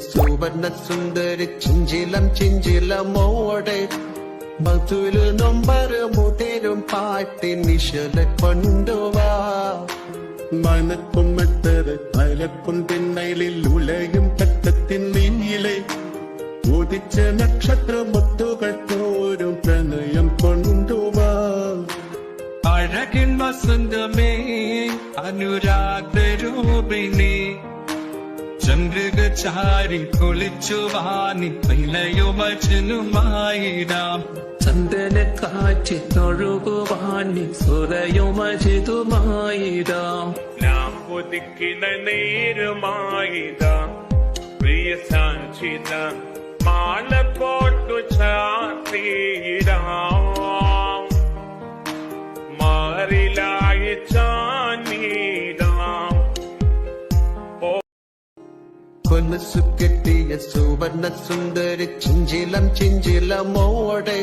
സുവർണ സുന്ദരി ചിഞ്ചിലമോടെ മധുരു നൊമ്പരും മുതിരും പാട്ടി നിശല കൊണ്ടുവാ മണക്കും മറ്റത് അലക്കും തിണ്ണയിലിൽ ഉലയും തട്ടത്തിൻ നീലെ ഉദിച്ച നക്ഷത്രമൊത്തുകൾ തോരും പ്രണയം കൊണ്ടുവാ അഴകിൻ വസന്തമേ അനുരാഗരൂപിണി ചന്ദ്രികചാരി കുളിച്ചുവാനി പ്രണയുമജനുമായിരാം ചന്ദന കാറ്റിനൊഴുകുവാനി സുരയുമജിതുമായിരാം നാം ഒതുക്കിന നേരുമായിതാം പ്രിയ സാഞ്ചിത മാല പോട്ടു ചാത്തിയിടാം മാറിലായി ചാനീടാം കൊലുസു കെട്ടിയ സുവർണ സുന്ദരി ചിഞ്ചിലമോടെ